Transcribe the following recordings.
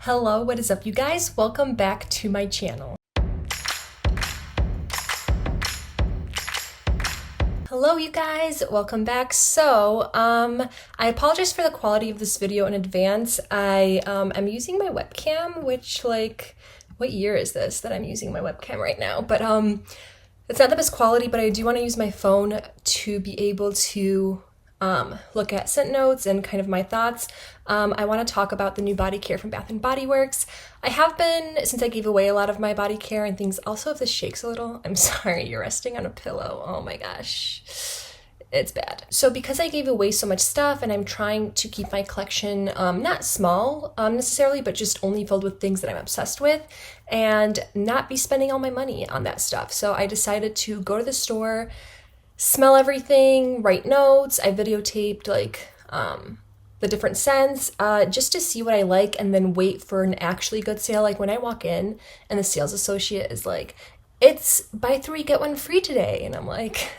Hello, what is up you guys? Welcome back to my channel. Hello you guys, welcome back. I apologize for the quality of this video in advance. I'm using my webcam, which what year is this that I'm using my webcam right now? But it's not the best quality, but I do want to use my phone to be able to look at scent notes and kind of my thoughts. I want to talk about the new body care from Bath & Body Works. I have been, since I gave away a lot of my body care and things. Also, if this shakes a little, I'm sorry, you're resting on a pillow. Oh my gosh, it's bad. So because I gave away so much stuff and I'm trying to keep my collection not small necessarily, but just only filled with things that I'm obsessed with and not be spending all my money on that stuff. So I decided to go to the store, smell everything, write notes. I videotaped the different scents just to see what I like and then wait for an actually good sale. Like when I walk in and the sales associate is like, it's buy 3 get 1 free today. And I'm like,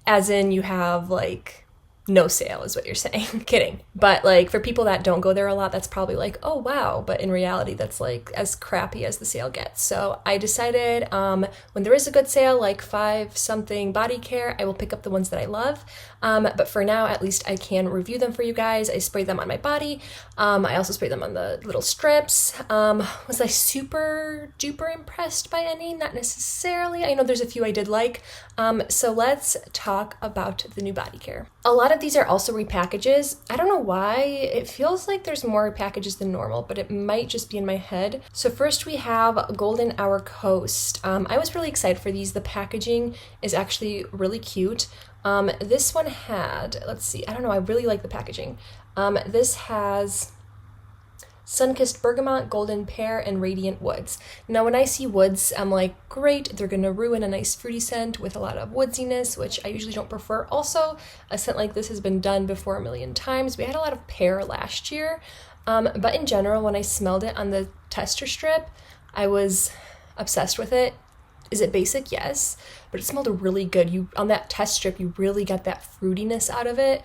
as in you have no sale is what you're saying. Kidding. But for people that don't go there a lot, that's probably oh wow. But in reality, that's as crappy as the sale gets. So I decided when there is a good sale, 5 something body care, I will pick up the ones that I love. But for now, at least I can review them for you guys. I sprayed them on my body. I also sprayed them on the little strips. Was I super duper impressed by any? Not necessarily. I know there's a few I did like. So let's talk about the new body care. A lot of these are also repackages. I don't know why. It feels like there's more repackages than normal, but it might just be in my head. So first we have Golden Hour Coast. I was really excited for these. The packaging is actually really cute. This one had, let's see, I don't know, I really like the packaging. This has Sun-Kissed Bergamot, Golden Pear, and Radiant Woods. Now when I see woods, I'm like, great, they're gonna ruin a nice fruity scent with a lot of woodsiness, which I usually don't prefer. Also, a scent like this has been done before a million times. We had a lot of pear last year, but in general, when I smelled it on the tester strip, I was obsessed with it. Is it basic? Yes, but it smelled really good. On that test strip, you really got that fruitiness out of it.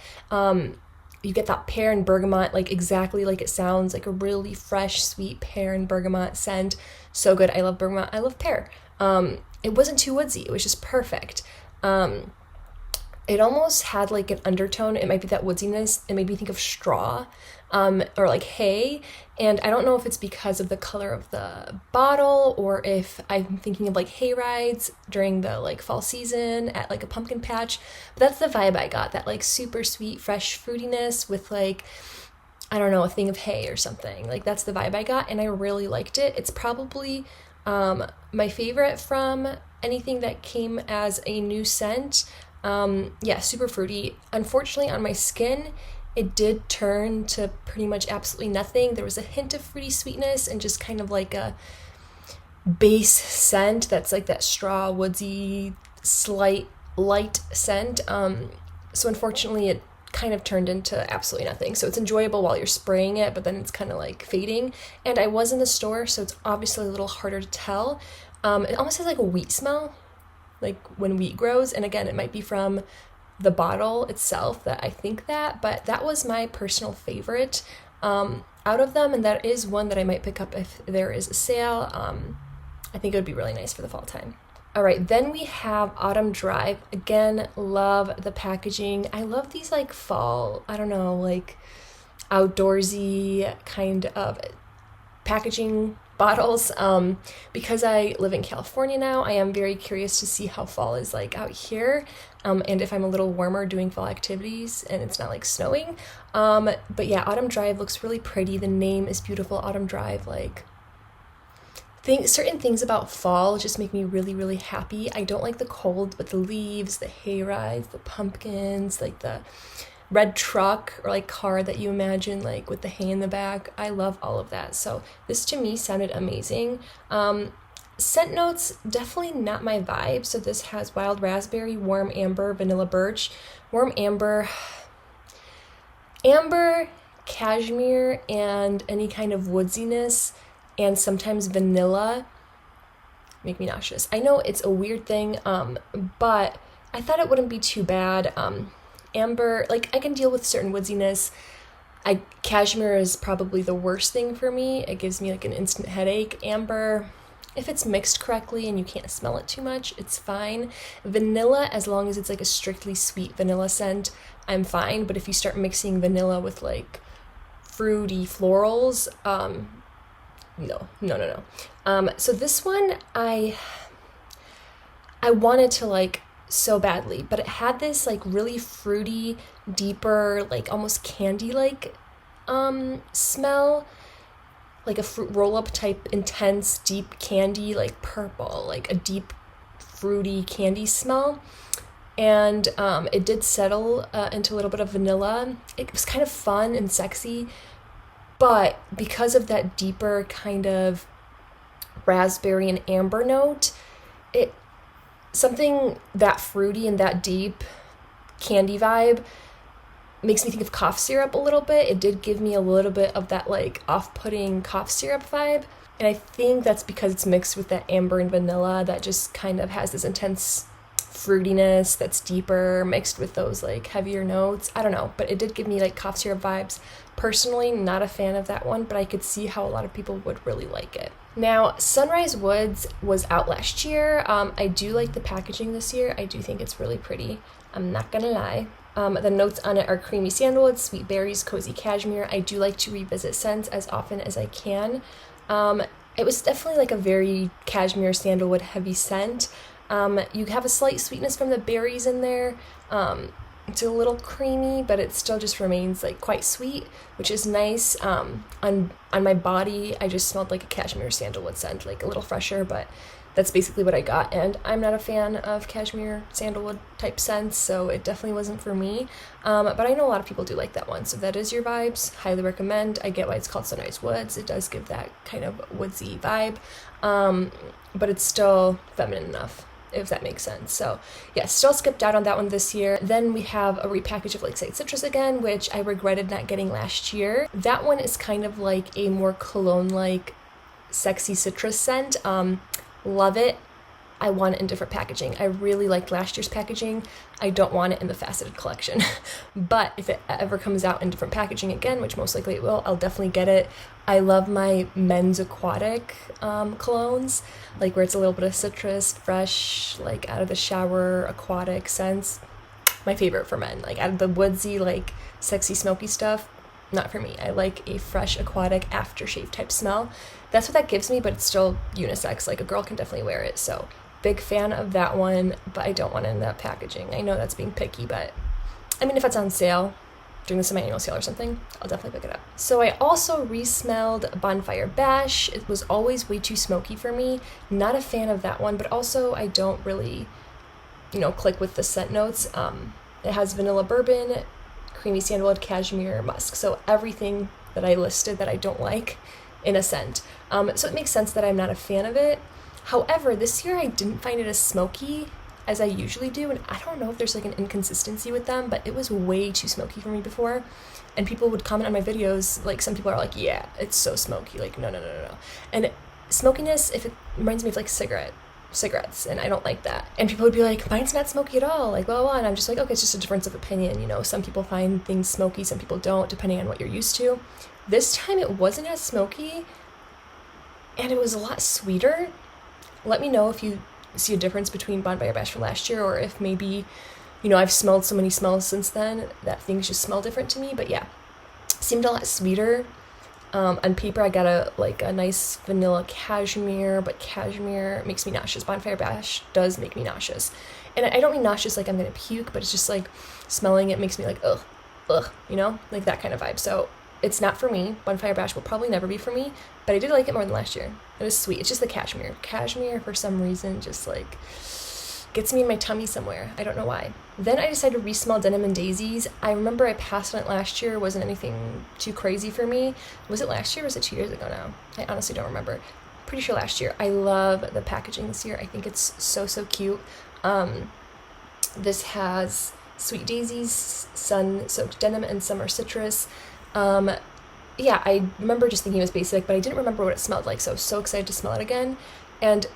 You get that pear and bergamot, exactly like it sounds, a really fresh, sweet pear and bergamot scent. So good. I love bergamot. I love pear. It wasn't too woodsy. It was just perfect. It almost had an undertone. It might be that woodsiness. It made me think of straw, or hay. And I don't know if it's because of the color of the bottle or if I'm thinking of hay rides during the fall season at a pumpkin patch. But that's the vibe I got, that super sweet, fresh fruitiness with I don't know, a thing of hay or something. That's the vibe I got, and I really liked it. It's probably my favorite from anything that came as a new scent. Yeah, super fruity. Unfortunately, on my skin, it did turn to pretty much absolutely nothing. There was a hint of fruity sweetness and just kind of a base scent that's that straw, woodsy, slight, light scent. So unfortunately, it kind of turned into absolutely nothing. So it's enjoyable while you're spraying it, but then it's kind of fading. And I was in the store, so it's obviously a little harder to tell. It almost has a wheat smell, when wheat grows. And again, it might be from the bottle itself that I think that, but that was my personal favorite out of them, and that is one that I might pick up if there is a sale. I think it would be really nice for the fall time. All right, then we have Autumn Drive. Again, love the packaging. I love these fall, I don't know, outdoorsy kind of packaging bottles. Because I live in California now, I am very curious to see how fall is out here, and if I'm a little warmer doing fall activities and it's not snowing. But yeah, Autumn Drive looks really pretty. The name is beautiful, Autumn Drive. Certain things about fall just make me really, really happy. I don't like the cold, but the leaves, the hay rides, the pumpkins, the red truck or car that you imagine with the hay in the back. I love all of that. So this to me sounded amazing. Scent notes, definitely not my vibe. So this has wild raspberry, warm amber, vanilla birch, warm amber, cashmere, and any kind of woodsiness, and sometimes vanilla make me nauseous. I know it's a weird thing, but I thought it wouldn't be too bad. Amber, I can deal with certain woodsiness. Cashmere is probably the worst thing for me. It gives me like an instant headache. Amber, if it's mixed correctly and you can't smell it too much, it's fine. Vanilla, as long as it's like a strictly sweet vanilla scent, I'm fine. But if you start mixing vanilla with like fruity florals, no. So this one, I wanted to like so badly, but it had this like really fruity, deeper, like almost candy-like smell, like a fruit roll-up type, intense, deep candy, like purple, like a deep, fruity candy smell. And it did settle into a little bit of vanilla. It was kind of fun and sexy, but because of that deeper kind of raspberry and amber note, something that fruity and that deep candy vibe makes me think of cough syrup a little bit. It did give me a little bit of that like off-putting cough syrup vibe. And I think that's because it's mixed with that amber and vanilla that just kind of has this intense fruitiness that's deeper mixed with those like heavier notes. I don't know, but it did give me like cough syrup vibes. Personally, not a fan of that one, but I could see how a lot of people would really like it. Now, Sunrise Woods was out last year. I do like the packaging this year. I do think it's really pretty. I'm not gonna lie. The notes on it are creamy sandalwood, sweet berries, cozy cashmere. I do like to revisit scents as often as I can. It was definitely like a very cashmere sandalwood heavy scent. You have a slight sweetness from the berries in there. It's a little creamy, but it still just remains like quite sweet, which is nice. On my body, I just smelled like a cashmere sandalwood scent, like a little fresher, but that's basically what I got. And I'm not a fan of cashmere sandalwood type scents, so it definitely wasn't for me. But I know a lot of people do like that one, so if that is your vibes, highly recommend. I get why it's called Sunrise Woods. It does give that kind of woodsy vibe, but it's still feminine enough, if that makes sense. So yeah, still skipped out on that one this year. Then we have a repackage of Lakeside Citrus again, which I regretted not getting last year. That one is kind of like a more cologne-like sexy citrus scent. Love it. I want it in different packaging. I really liked last year's packaging. I don't want it in the faceted collection. But if it ever comes out in different packaging again, which most likely it will, I'll definitely get it. I love my men's aquatic colognes, like where it's a little bit of citrus, fresh, like out of the shower, aquatic scents. My favorite for men. Like out of the woodsy, like sexy, smoky stuff, not for me. I like a fresh, aquatic, aftershave type smell. That's what that gives me, but it's still unisex. Like a girl can definitely wear it. So big fan of that one, but I don't want it in that packaging. I know that's being picky, but I mean, if it's on sale during the semi-annual sale or something, I'll definitely pick it up. So I also re-smelled Bonfire Bash. It was always way too smoky for me. Not a fan of that one, but also I don't really, click with the scent notes. It has vanilla bourbon, creamy sandalwood, cashmere, musk. So everything that I listed that I don't like in a scent. So it makes sense that I'm not a fan of it. However, this year I didn't find it as smoky as I usually do, and I don't know if there's like an inconsistency with them, but it was way too smoky for me before. And people would comment on my videos, like some people are like, yeah, it's so smoky. Like, no. And smokiness, if it reminds me of like cigarettes, and I don't like that. And people would be like, mine's not smoky at all, like blah, blah, blah. And I'm just like, okay, it's just a difference of opinion. Some people find things smoky, some people don't, depending on what you're used to. This time it wasn't as smoky, and it was a lot sweeter. Let me know if you see a difference between Bonfire Bash from last year, or if maybe, I've smelled so many smells since then that things just smell different to me. But yeah, seemed a lot sweeter. On paper, I got a nice vanilla cashmere, but cashmere makes me nauseous. Bonfire Bash does make me nauseous. And I don't mean nauseous like I'm gonna puke, but it's just like smelling it makes me like, ugh, like that kind of vibe. So it's not for me. Bonfire Bash will probably never be for me, but I did like it more than last year. It was sweet. It's just the cashmere. Cashmere, for some reason, just like gets me in my tummy somewhere. I don't know why. Then I decided to re-smell Denim and Daisies. I remember I passed on it last year. It wasn't anything too crazy for me. Was it last year or was it 2 years ago now? I honestly don't remember. Pretty sure last year. I love the packaging this year. I think it's so cute. This has Sweet Daisies, sun-soaked denim, and summer citrus. Yeah, I remember just thinking it was basic, but I didn't remember what it smelled like, so I was so excited to smell it again, and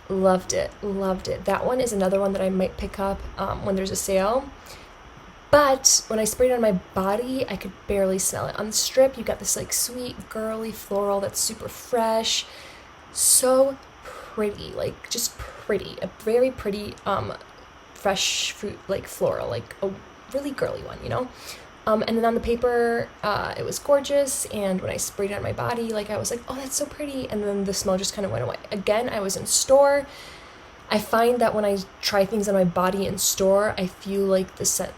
loved it. That one is another one that I might pick up when there's a sale, But when I sprayed it on my body, I could barely smell it. On the strip, you got this like sweet, girly floral that's super fresh. So pretty, like just pretty. A very pretty, fresh fruit, like floral, like a really girly one, you know? And then on the paper, it was gorgeous. And when I sprayed it on my body, like I was like, oh, that's so pretty. And then the smell just kind of went away. Again, I was in store. I find that when I try things on my body in store, I feel like the scent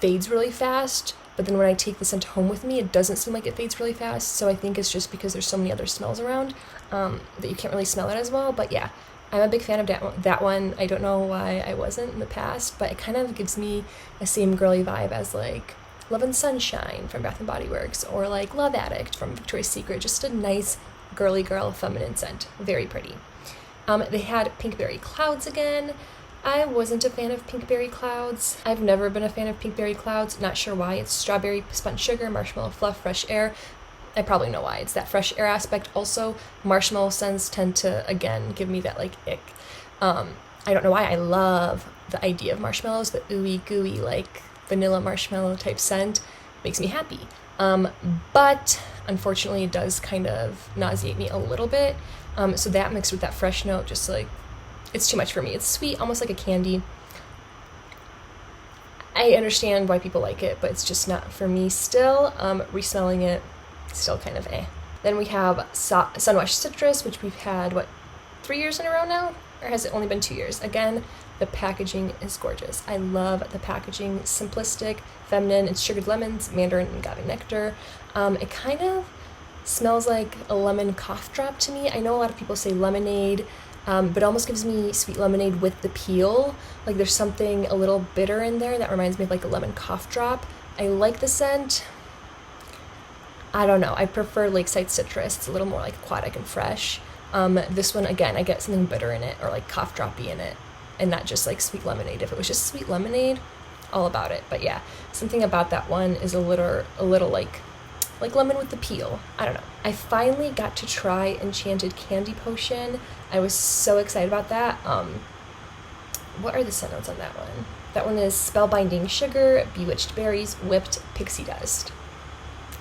fades really fast, but then when I take the scent home with me, it doesn't seem like it fades really fast. So I think it's just because there's so many other smells around that you can't really smell it as well. But yeah, I'm a big fan of that one. I don't know why I wasn't in the past, but it kind of gives me the same girly vibe as like Love and Sunshine from Bath & Body Works, or like Love Addict from Victoria's Secret. Just a nice girly girl feminine scent. Very pretty. They had Pinkberry Clouds again. I wasn't a fan of Pinkberry Clouds. I've never been a fan of Pinkberry Clouds. Not sure why. It's strawberry, spun sugar, marshmallow fluff, fresh air. I probably know why. It's that fresh air aspect. Also, marshmallow scents tend to, again, give me that like ick. I don't know why. I love the idea of marshmallows. The ooey gooey like vanilla marshmallow type scent makes me happy. But unfortunately, it does kind of nauseate me a little bit. So that mixed with that fresh note, just like, it's too much for me. It's sweet, almost like a candy. I understand why people like it, but it's just not for me still. Resmelling it, still kind of eh. Then we have Sunwash Citrus, which we've had, 3 years in a row now? Or has it only been 2 years? Again, the packaging is gorgeous. I love the packaging. Simplistic, feminine. It's sugared lemons, mandarin, and agave nectar. It kind of smells like a lemon cough drop to me. I know a lot of people say lemonade, but it almost gives me sweet lemonade with the peel. Like there's something a little bitter in there that reminds me of like a lemon cough drop. I like the scent. I don't know. I prefer Lakeside Citrus. It's a little more like aquatic and fresh. This one, again, I get something bitter in it or like cough droppy in it and not just like sweet lemonade. If it was just sweet lemonade, all about it. But yeah, something about that one is a little like lemon with the peel. I don't know. I finally got to try Enchanted Candy Potion. I was so excited about that. What are the scent notes on that one? That one is spellbinding sugar, bewitched berries, whipped pixie dust.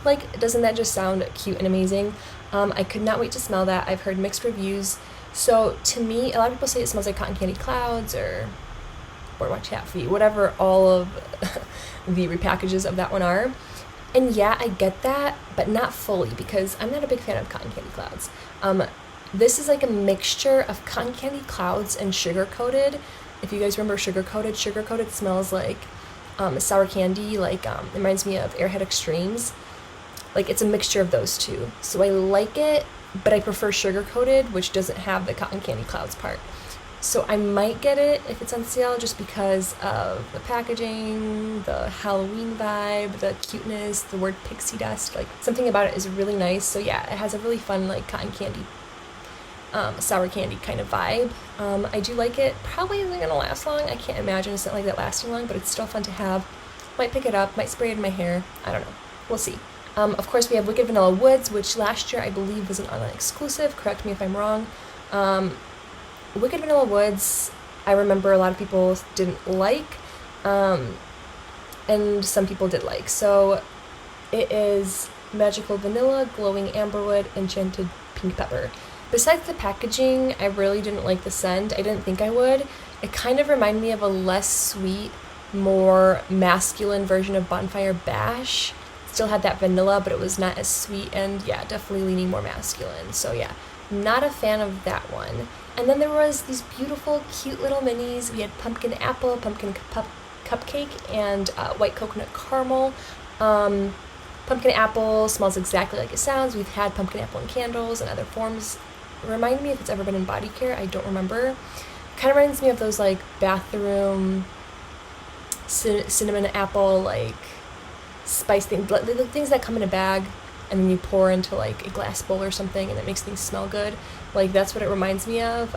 Like, doesn't that just sound cute and amazing? I could not wait to smell that. I've heard mixed reviews. So to me, a lot of people say it smells like cotton candy clouds or Boardwalk Taffy, whatever all of the repackages of that one are. And yeah, I get that, but not fully, because I'm not a big fan of cotton candy clouds. This is like a mixture of cotton candy clouds and sugar coated. If you guys remember sugar coated smells like sour candy, like it reminds me of Airhead Extremes. Like it's a mixture of those two. So I like it, but I prefer sugar coated, which doesn't have the cotton candy clouds part. So I might get it if it's on sale just because of the packaging, the Halloween vibe, the cuteness, the word pixie dust. Like something about it is really nice. So yeah, it has a really fun like cotton candy, sour candy kind of vibe. I do like it. Probably isn't gonna last long. I can't imagine something like that lasting long, but it's still fun to have. Might pick it up, might spray it in my hair. I don't know. We'll see. Of course, we have Wicked Vanilla Woods, which last year I believe was an online exclusive. Correct me if I'm wrong. Wicked Vanilla Woods, I remember a lot of people didn't like, and some people did like. So it is magical vanilla, glowing amberwood, enchanted pink pepper. Besides the packaging, I really didn't like the scent. I didn't think I would. It kind of reminded me of a less sweet, more masculine version of Bonfire Bash. Still had that vanilla, but it was not as sweet, and yeah, definitely leaning more masculine. So yeah, not a fan of that one. And then there was these beautiful, cute little minis. We had pumpkin apple, pumpkin cupcake, and white coconut caramel. Pumpkin apple smells exactly like it sounds. We've had pumpkin apple in candles and other forms. Remind me if it's ever been in body care. I don't remember. Kind of reminds me of those like bathroom cinnamon apple like spice things, the things that come in a bag and then you pour into like a glass bowl or something and it makes things smell good. Like that's what it reminds me of.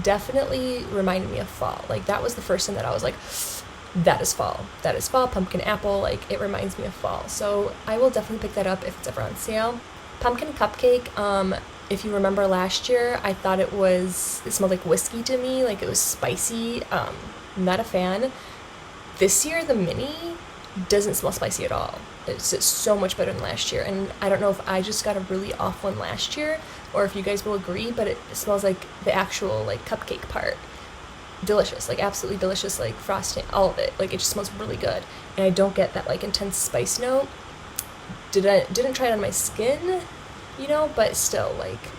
Definitely reminded me of fall. Like that was the first thing that I was like, that is fall. That is fall. Pumpkin apple. Like it reminds me of fall. So I will definitely pick that up if it's ever on sale. Pumpkin cupcake. If you remember last year, I thought it smelled like whiskey to me. Like it was spicy. Not a fan. This year, the mini, doesn't smell spicy at all. It's so much better than last year, and I don't know if I just got a really off one last year or if you guys will agree, but it smells like the actual like cupcake part. Delicious, like absolutely delicious, like frosting, all of it. Like it just smells really good, and I don't get that like intense spice note. Didn't try it on my skin, you know, but still like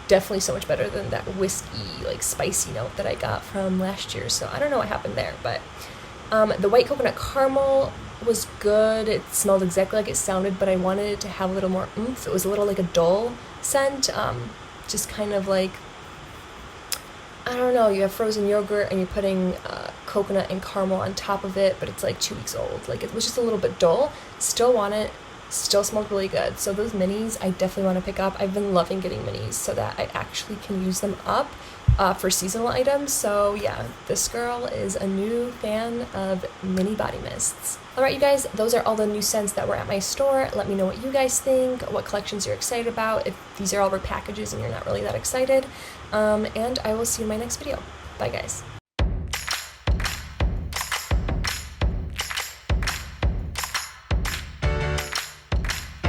definitely so much better than that whiskey like spicy note that I got from last year. So I don't know what happened there, but the white coconut caramel was good. It smelled exactly like it sounded, but I wanted it to have a little more oomph. It was a little like a dull scent, just kind of like, I don't know, you have frozen yogurt and you're putting coconut and caramel on top of it, but it's like 2 weeks old. Like it was just a little bit dull. Still want it. Still smelled really good. So those minis I definitely want to pick up. I've been loving getting minis so that I actually can use them up for seasonal items. So yeah, this girl is a new fan of mini body mists. Alright you guys, those are all the new scents that were at my store. Let me know what you guys think, what collections you're excited about, if these are all repackages and you're not really that excited. And I will see you in my next video. Bye guys.